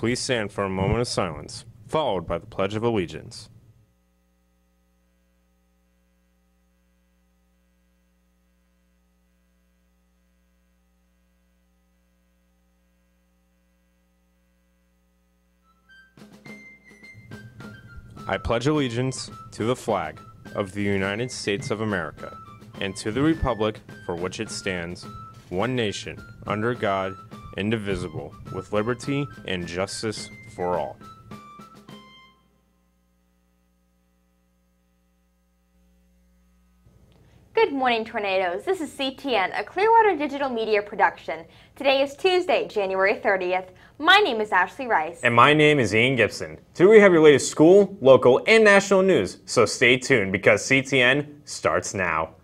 Please stand for a moment of silence, followed by the Pledge of Allegiance. I pledge allegiance to the flag of the United States of America and to the republic for which it stands, one nation, under God, indivisible, with liberty and justice for all. Good morning, Tornadoes. This is CTN, a Clearwater digital media production. Today is Tuesday, January 30th. My name is Ashley Rice. And my name is Ian Gibson. Today we have your latest school, local, and national news, so stay tuned because CTN starts now.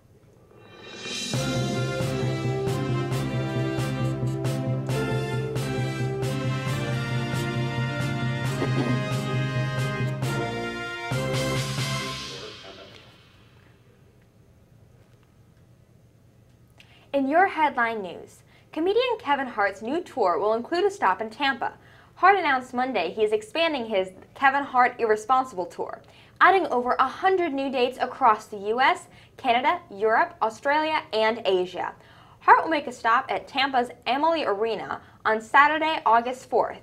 In your headline news, comedian Kevin Hart's new tour will include a stop in Tampa. Hart announced Monday he is expanding his Kevin Hart Irresponsible Tour, adding over 100 new dates across the U.S., Canada, Europe, Australia, and Asia. Hart will make a stop at Tampa's Amalie Arena on Saturday, August 4th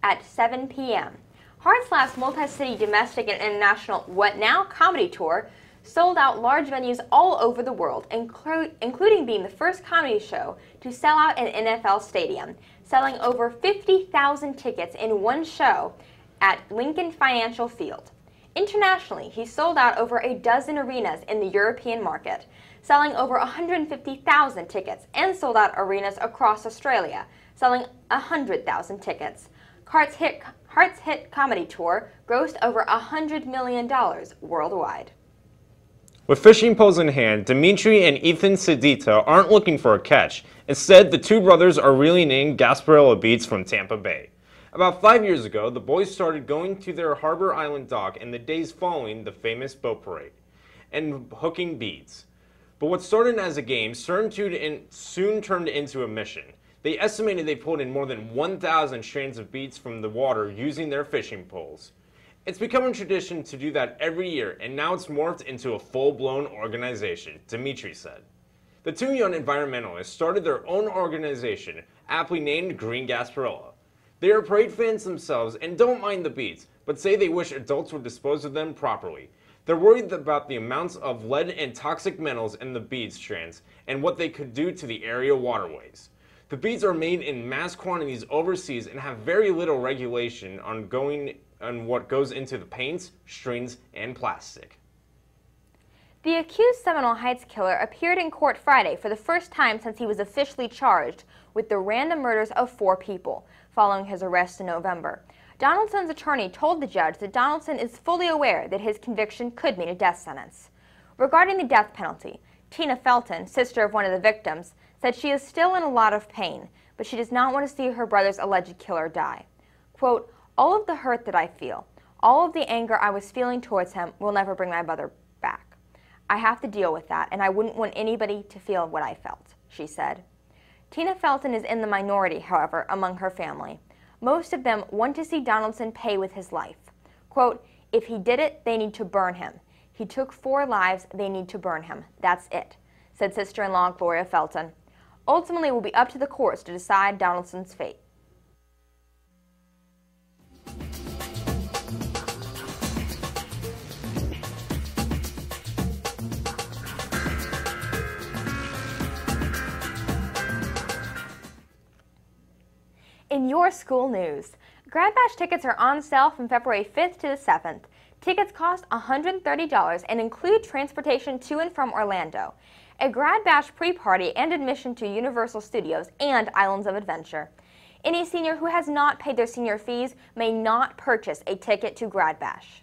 at 7 p.m. Hart's last multi-city domestic and international What Now comedy tour sold out large venues all over the world, including being the first comedy show to sell out an NFL stadium, selling over 50,000 tickets in one show at Lincoln Financial Field. Internationally, he sold out over a dozen arenas in the European market, selling over 150,000 tickets, and sold out arenas across Australia, selling 100,000 tickets. Hart's hit comedy tour grossed over $100 million worldwide. With fishing poles in hand, Dimitri and Ethan Sedita aren't looking for a catch. Instead, the two brothers are reeling in Gasparilla beads from Tampa Bay. About 5 years ago, the boys started going to their Harbor Island dock in the days following the famous boat parade and hooking beads. But what started as a game soon turned into a mission. They estimated they pulled in more than 1,000 strands of beads from the water using their fishing poles. It's become a tradition to do that every year, and now it's morphed into a full-blown organization, Dimitri said. The two young environmentalists started their own organization, aptly named Green Gasparilla. They are parade fans themselves and don't mind the beads, but say they wish adults would dispose of them properly. They're worried about the amounts of lead and toxic metals in the bead strands and what they could do to the area waterways. The beads are made in mass quantities overseas and have very little regulation on what goes into the paints, strings, and plastic. The accused Seminole Heights killer appeared in court Friday for the first time since he was officially charged with the random murders of 4 people following his arrest in November. Donaldson's attorney told the judge that Donaldson is fully aware that his conviction could mean a death sentence. Regarding the death penalty, Tina Felton, sister of one of the victims, said she is still in a lot of pain, but she does not want to see her brother's alleged killer die. Quote, "All of the hurt that I feel, all of the anger I was feeling towards him will never bring my brother back. I have to deal with that, and I wouldn't want anybody to feel what I felt," she said. Tina Felton is in the minority, however, among her family. Most of them want to see Donaldson pay with his life. Quote, "If he did it, they need to burn him. He took 4 lives, they need to burn him. That's it," said sister-in-law Gloria Felton. Ultimately, it will be up to the courts to decide Donaldson's fate. In your school news, Grad Bash tickets are on sale from February 5th to the 7th. Tickets cost $130 and include transportation to and from Orlando, a Grad Bash pre-party, and admission to Universal Studios and Islands of Adventure. Any senior who has not paid their senior fees may not purchase a ticket to Grad Bash.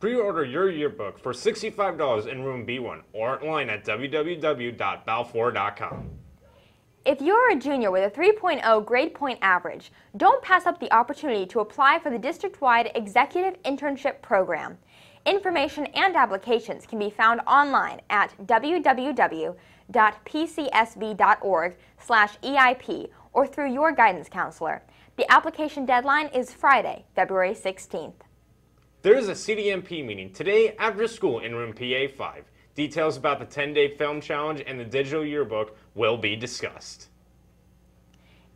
Pre-order your yearbook for $65 in room B1 or online at www.balfour.com. If you're a junior with a 3.0 grade point average, don't pass up the opportunity to apply for the district-wide Executive Internship Program. Information and applications can be found online at www.pcsb.org/EIP or through your guidance counselor. The application deadline is Friday, February 16th. There is a CDMP meeting today after school in room PA5. Details about the 10-day film challenge and the digital yearbook will be discussed.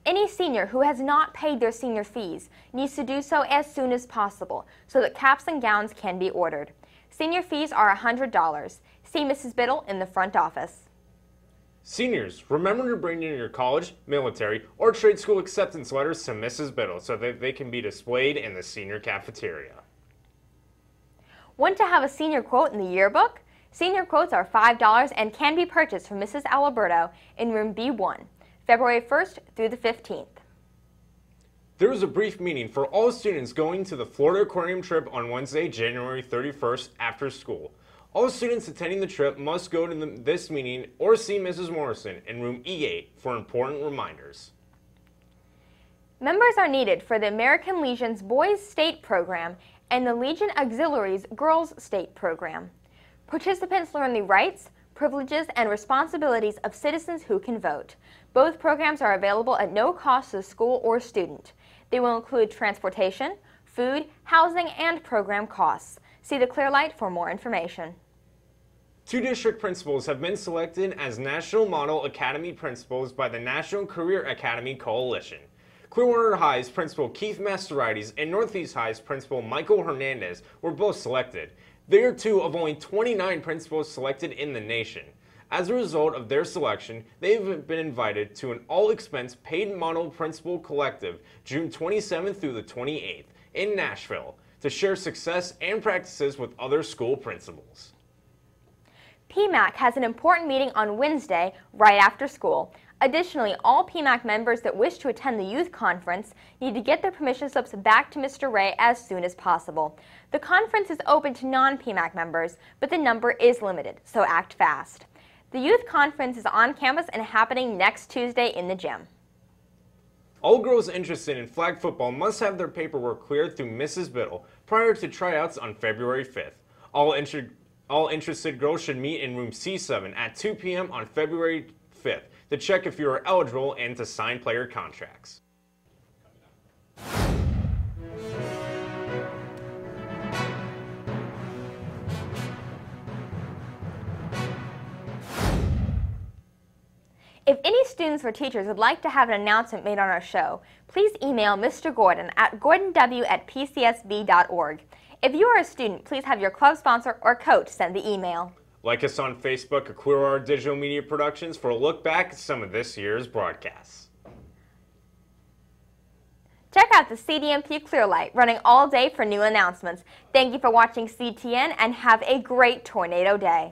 Any senior who has not paid their senior fees needs to do so as soon as possible so that caps and gowns can be ordered. Senior fees are $100. See Mrs. Biddle in the front office. Seniors, remember to bring in your college, military, or trade school acceptance letters to Mrs. Biddle so that they can be displayed in the senior cafeteria. Want to have a senior quote in the yearbook? Senior quotes are $5 and can be purchased from Mrs. Aliberto in room B1, February 1st through the 15th. There was a brief meeting for all students going to the Florida Aquarium trip on Wednesday, January 31st after school. All students attending the trip must go to this meeting or see Mrs. Morrison in room E8 for important reminders. Members are needed for the American Legion's Boys State Program and the Legion Auxiliary's Girls State Program. Participants learn the rights, privileges, and responsibilities of citizens who can vote. Both programs are available at no cost to the school or student. They will include transportation, food, housing, and program costs. See the Clearlight for more information. 2 district principals have been selected as National Model Academy principals by the National Career Academy Coalition. Clearwater High's principal Keith Masterides and Northeast High's principal Michael Hernandez were both selected. They are 2 of only 29 principals selected in the nation. As a result of their selection, they have been invited to an all-expense paid model principal collective June 27th through the 28th in Nashville to share success and practices with other school principals. PMAC has an important meeting on Wednesday right after school. Additionally, all PMAC members that wish to attend the youth conference need to get their permission slips back to Mr. Ray as soon as possible. The conference is open to non-PMAC members, but the number is limited, so act fast. The youth conference is on campus and happening next Tuesday in the gym. All girls interested in flag football must have their paperwork cleared through Mrs. Biddle prior to tryouts on February 5th. All interested girls should meet in room C7 at 2 p.m. on February 5th to check if you are eligible and to sign player contracts. If any students or teachers would like to have an announcement made on our show, please email Mr. Gordon at gordonw@pcsb.org. If you are a student, please have your club sponsor or coach send the email. Like us on Facebook at Clearwater Digital Media Productions for a look back at some of this year's broadcasts. Check out the CDMP Clearlight running all day for new announcements. Thank you for watching CTN and have a great tornado day.